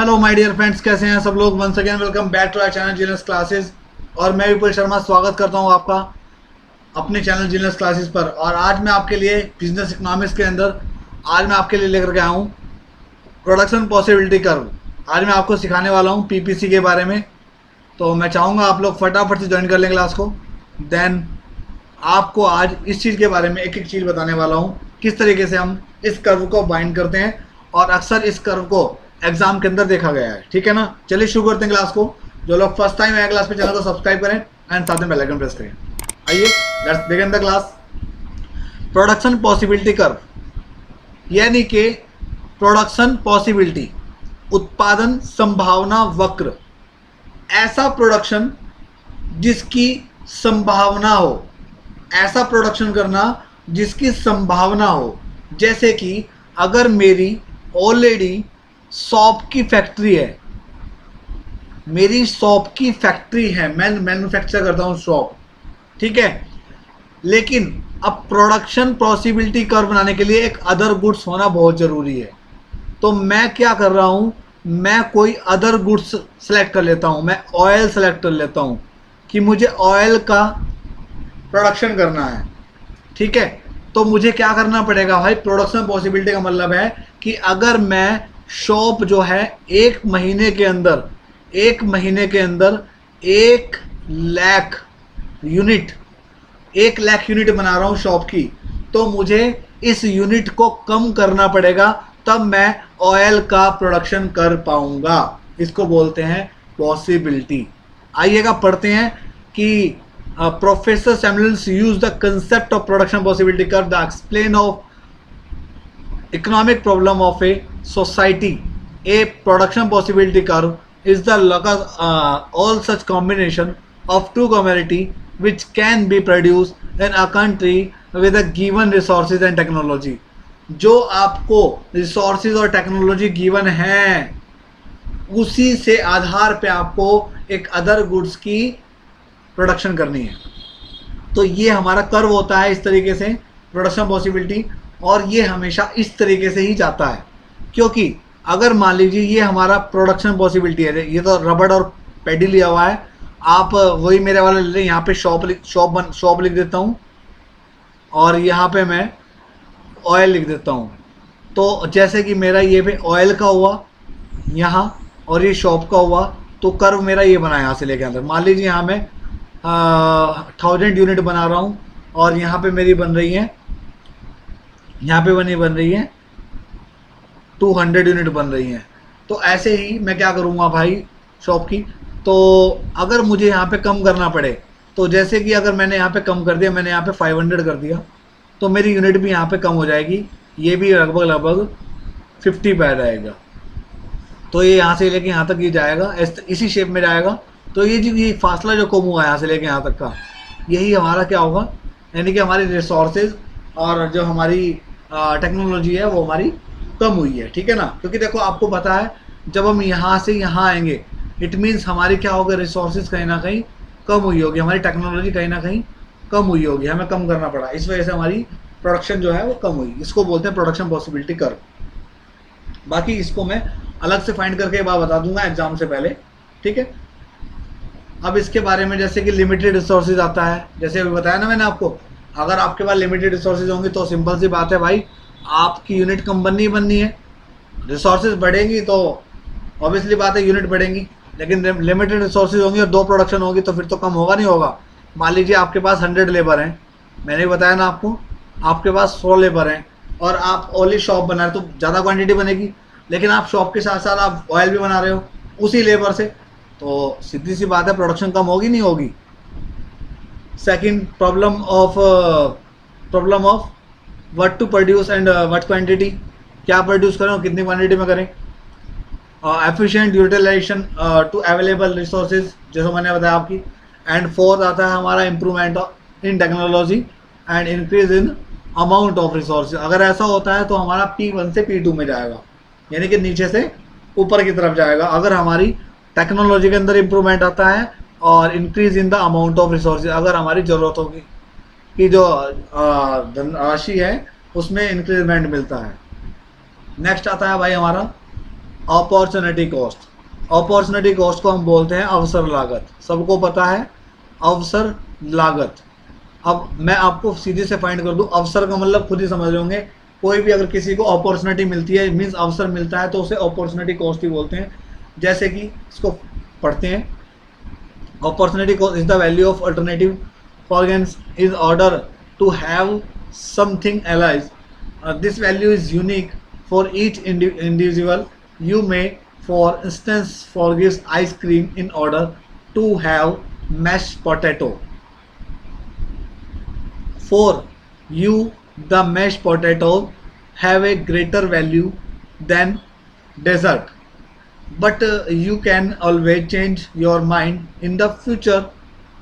Hello my dear friends, कैसे हैं सब लोग। Once again welcome back to our channel Genius Classes. और मैं विपुल शर्मा स्वागत करता हूं आपका अपने चैनल जीनियस क्लासेस पर। और आज मैं आपके लिए बिजनेस इकोनॉमिक्स के अंदर आज मैं आपके लिए लेकर के आया हूं प्रोडक्शन पॉसिबिलिटी कर्व। आज मैं आपको सिखाने वाला हूं पीपीसी के बारे में। तो मैं चाहूँगा आप लोग फटाफट से ज्वाइन कर लें क्लास को। देन आपको आज इस चीज़ के बारे में एक एक चीज़ बताने वाला हूँ, किस तरीके से हम इस कर्व को बाइंड करते हैं। और अक्सर इस कर्व को एग्जाम के अंदर देखा गया है। ठीक है ना, चलिए शुरू करते हैं क्लास को। जो लोग फर्स्ट टाइम आए क्लास पे, चैनल को सब्सक्राइब करें एंड साथ में बेल आइकन प्रेस करें। आइए let's begin the class. Production possibility curve यानी कि प्रोडक्शन पॉसिबिलिटी, उत्पादन संभावना वक्र। ऐसा प्रोडक्शन जिसकी संभावना हो, ऐसा प्रोडक्शन करना जिसकी संभावना हो। जैसे कि अगर मेरी ऑलरेडी शॉप की फैक्ट्री है, मेरी शॉप की फैक्ट्री है, मैं मैन्युफैक्चर करता हूँ शॉप, ठीक है। लेकिन अब प्रोडक्शन पॉसिबिलिटी कर्व बनाने के लिए एक अदर गुड्स होना बहुत ज़रूरी है। तो मैं क्या कर रहा हूँ, मैं कोई अदर गुड्स सेलेक्ट कर लेता हूँ। मैं ऑयल सेलेक्ट कर लेता हूँ कि मुझे ऑयल का प्रोडक्शन करना है, ठीक है। तो मुझे क्या करना पड़ेगा भाई, प्रोडक्शन पॉसिबिलिटी का मतलब है कि अगर मैं शॉप जो है एक महीने के अंदर 1 लाख यूनिट बना रहा हूँ शॉप की, तो मुझे इस यूनिट को कम करना पड़ेगा, तब मैं ऑयल का प्रोडक्शन कर पाऊंगा। इसको बोलते हैं पॉसिबिलिटी। आइएगा पढ़ते हैं कि Professor Samuels used the concept of production possibility curve to explain of economic problem of a society. A production possibility curve is the all such combination of two commodity which can be produced in a country with a given resources and technology. जो आपको resources और technology given है, उसी से आधार पे आपको एक other goods की प्रोडक्शन करनी है। तो ये हमारा कर्व होता है इस तरीके से, प्रोडक्शन पॉसिबिलिटी। और ये हमेशा इस तरीके से ही जाता है, क्योंकि अगर मान लीजिए ये हमारा प्रोडक्शन पॉसिबिलिटी है, ये तो रबड़ और पैडी लिया हुआ है, आप वही मेरे वाला ले लें। यहाँ पे शॉप लिख देता हूँ और यहाँ पे मैं ऑयल लिख देता हूँ। तो जैसे कि मेरा ये पे ऑयल का हुआ यहाँ और ये शॉप का हुआ, तो कर्व मेरा ये बना यहाँ से लेके अंदर। मान लीजिए यहाँ मैं 1000 यूनिट बना रहा हूँ और यहाँ पे मेरी बन रही है, यहाँ पे बन रही है 200 यूनिट बन रही हैं। तो ऐसे ही मैं क्या करूँगा भाई शॉप की। तो अगर मुझे यहाँ पे कम करना पड़े, तो जैसे कि अगर मैंने यहाँ पे कम कर दिया, मैंने यहाँ पे 500 कर दिया, तो मेरी यूनिट भी यहाँ पे कम हो जाएगी। ये भी लगभग 50 पे आ जाएगा। तो ये यहाँ से लेके यहाँ तक ये जाएगा, इसी शेप में जाएगा। तो ये फासला जो कम हुआ यहाँ से लेके यहाँ तक का, यही हमारा क्या होगा, यानी कि हमारी रिसोर्सेज और जो हमारी टेक्नोलॉजी है वो हमारी कम हुई है। ठीक है ना, क्योंकि देखो आपको पता है जब हम यहाँ से यहाँ आएंगे, इट मीन्स हमारी क्या होगा, रिसोर्सेज कहीं ना कहीं कम हुई होगी, हमारी टेक्नोलॉजी कहीं ना कहीं कम हुई होगी, हमें कम करना पड़ा, इस वजह से हमारी प्रोडक्शन जो है वो कम हुई। इसको बोलते हैं प्रोडक्शन पॉसिबिलिटी कर्व। बाकी इसको मैं अलग से फाइंड करके बात बता दूंगा एग्जाम से पहले, ठीक है। अब इसके बारे में जैसे कि लिमिटेड रिसोर्सेज आता है, जैसे अभी बताया ना मैंने आपको, अगर आपके पास लिमिटेड रिसोर्सेज होंगे तो सिंपल सी बात है भाई, आपकी यूनिट कम बननी है। रिसोर्सेज बढ़ेंगी तो ऑब्वियसली बात है यूनिट बढ़ेंगी, लेकिन लिमिटेड रिसोर्सेज होंगी और 2 प्रोडक्शन होगी तो फिर तो कम होगा नहीं होगा। मान लीजिए आपके पास 100 लेबर हैं, मैंने बताया ना आपको, आपके पास 100 लेबर हैं और आप ओनली शॉप बना रहे, तो ज़्यादा क्वान्टिटी बनेगी। लेकिन आप शॉप के साथ साथ आप ऑयल भी बना रहे हो उसी लेबर से, तो सीधी सी बात है प्रोडक्शन कम होगी नहीं होगी। Second problem of what to produce and what quantity, क्या प्रोड्यूस करें और कितनी क्वांटिटी में करें। Efficient utilisation to available resources, जैसे मैंने बताया आपकी। एंड फोर्थ आता है हमारा improvement in technology and increase in amount of resources. अगर ऐसा होता है तो हमारा P1 से P2 में जाएगा, यानी कि नीचे से ऊपर की तरफ जाएगा, अगर हमारी टेक्नोलॉजी के अंदर इंप्रूवमेंट आता है। और increase in the amount of resources, अगर हमारी ज़रूरतों की जो धनराशि है उसमें इंक्रीजमेंट मिलता है। नेक्स्ट आता है भाई हमारा अपॉर्चुनिटी कॉस्ट, अपॉर्चुनिटी कॉस्ट को हम बोलते हैं अवसर लागत, सबको पता है अवसर लागत। अब मैं आपको सीधे से फाइंड कर दूं, अवसर का मतलब खुद ही समझ होंगे, कोई भी अगर किसी को अपॉर्चुनिटी मिलती है मीन्स अवसर मिलता है तो उसे अपॉर्चुनिटी कॉस्ट ही बोलते हैं। जैसे कि इसको पढ़ते हैं, opportunity cost is the value of alternative organs in order to have something alive. This value is unique for each individual. You may for instance forgive ice cream in order to have mashed potato. For you the mashed potato have a greater value than dessert, but you can always change your mind in the future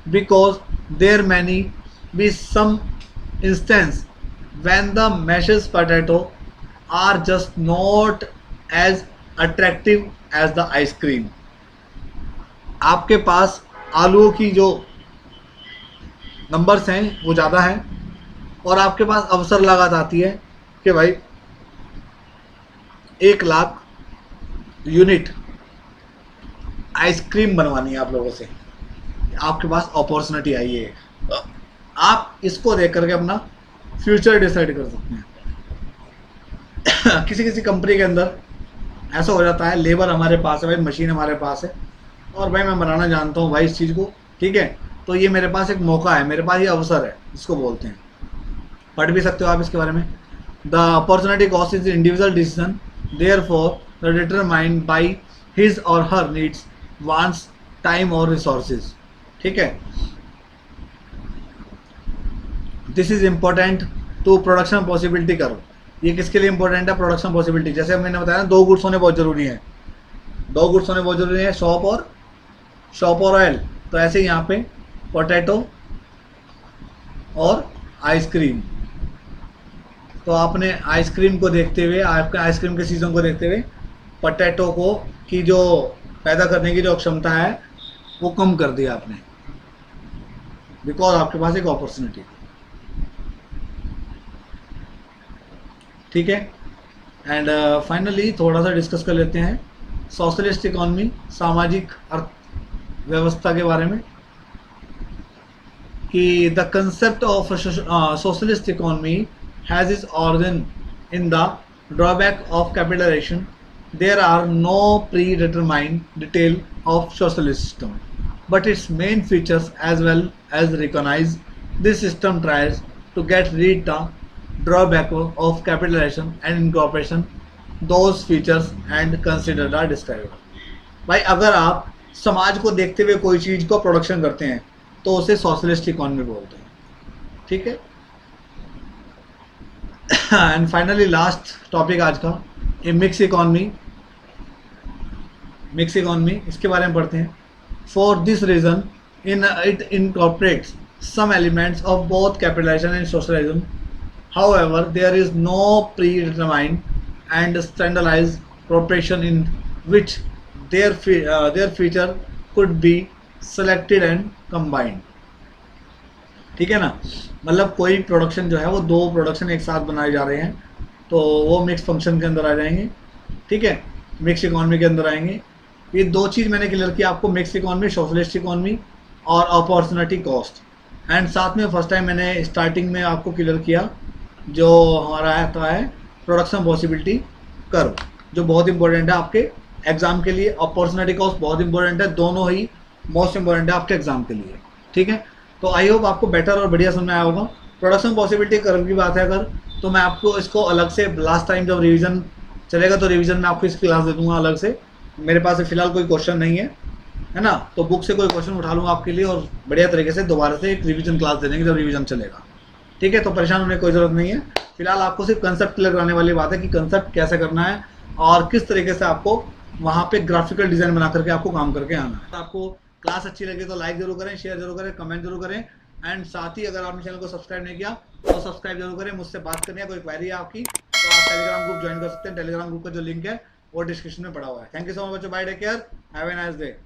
because there may be some instance when the mashed potato are just not as attractive as the ice cream. आपके पास आलूओं की जो numbers हैं वो ज़्यादा हैं और आपके पास अवसर लागत आती है कि भाई 1,00,000 यूनिट आइसक्रीम बनवानी है आप लोगों से, आपके पास अपॉर्चुनिटी आई है, आप इसको देख करके अपना फ्यूचर डिसाइड कर सकते हैं। किसी किसी कंपनी के अंदर ऐसा हो जाता है, लेबर हमारे पास है भाई, मशीन हमारे पास है और भाई मैं बनाना जानता हूँ भाई इस चीज़ को, ठीक है, तो ये मेरे पास एक मौका है, मेरे पास ये अवसर है, इसको बोलते हैं। पढ़ भी सकते हो आप इसके बारे में। The opportunity cost is individual decision, therefore the determined by his or her needs, wants, time और रिसोर्सेज, ठीक है। This is important to production possibility curve, ये किसके लिए इंपॉर्टेंट है, प्रोडक्शन पॉसिबिलिटी। जैसे मैंने बताया ना 2 गुड्स होने बहुत जरूरी हैं, 2 गुड्स होने बहुत जरूरी है, शॉप और ऑयल। तो ऐसे यहाँ पे पोटैटो और आइसक्रीम, तो आपने आइसक्रीम को देखते हुए, आपके आइसक्रीम के सीज़न को देखते हुए पोटैटो को की जो पैदा करने की जो क्षमता है वो कम कर दिया आपने, बिकॉज आपके पास एक अपॉर्चुनिटी, ठीक है। एंड फाइनली थोड़ा सा डिस्कस कर लेते हैं सोशलिस्ट इकोनॉमी, सामाजिक अर्थव्यवस्था के बारे में, कि the concept of socialist economy has its origin in the drawback of capitalisation. There are no predetermined detail of socialist system, but its main features as well as recognize this system tries to get rid the drawback of capitalization and incorporation those features and consider the described. भाई अगर आप समाज को देखते हुए कोई चीज़ को production करते हैं तो उसे सोशलिस्ट इकोनॉमी बोलते हैं, ठीक है। एंड फाइनली लास्ट टॉपिक आज का, a mix economy, mix economy इसके बारे में पढ़ते हैं। For this reason in it incorporates some elements of both capitalisation and socialism, however there is no predetermined and standardised proportion in which their feature could be selected and combined, ठीक है ना। मतलब कोई प्रोडक्शन जो है वो 2 production एक साथ बनाए जा रहे हैं तो वो मिक्स फंक्शन के अंदर आ जाएंगे, ठीक है, मिक्स इकोनॉमी के अंदर आएंगे। ये 2 चीज़ मैंने क्लियर किया आपको, मिक्स इकोनॉमी, सोशलिस्ट इकोनॉमी और अपॉर्चुनिटी कॉस्ट। एंड साथ में फर्स्ट टाइम मैंने स्टार्टिंग में आपको क्लियर किया जो हमारा आता है प्रोडक्शन पॉसिबिलिटी कर्व, जो बहुत इंपॉर्टेंट है आपके एग्जाम के लिए। अपॉर्चुनिटी कॉस्ट बहुत इंपॉर्टेंट है, दोनों ही मोस्ट इंपॉर्टेंट है आपके एग्जाम के लिए, ठीक है। तो आई होप आपको बेटर और बढ़िया समझ में आया होगा। प्रोडक्शन पॉसिबिलिटी कर्व की बात है अगर, तो मैं आपको इसको अलग से लास्ट टाइम जब रिवीजन चलेगा तो रिवीजन में आपको इसकी क्लास दे दूंगा अलग से। मेरे पास फिलहाल कोई क्वेश्चन नहीं है ना, तो बुक से कोई क्वेश्चन उठा लूँगा आपके लिए और बढ़िया तरीके से दोबारा से एक रिवीजन क्लास दे देंगे जब रिवीजन चलेगा, ठीक है। तो परेशान होने की कोई ज़रूरत नहीं है, फिलहाल आपको सिर्फ कंसेप्ट क्लियर कराने वाली बात है कि कंसेप्ट कैसे करना है और किस तरीके से आपको वहाँ पे ग्राफिकल डिज़ाइन बना करके आपको काम करके आना है। आपको क्लास अच्छी लगी तो लाइक जरूर करें, शेयर जरूर करें, कमेंट जरूर करें एंड साथ ही अगर आपने चैनल को सब्सक्राइब नहीं किया तो सब्सक्राइब जरूर करें। मुझसे बात करनी है, कोई क्वेरी है आपकी तो आप टेलीग्राम ग्रुप ज्वाइन कर सकते हैं, टेलीग्राम ग्रुप का जो लिंक है वो डिस्क्रिप्शन में पड़ा हुआ है। थैंक यू सो मच बच्चों, bye, take care, have a nice day.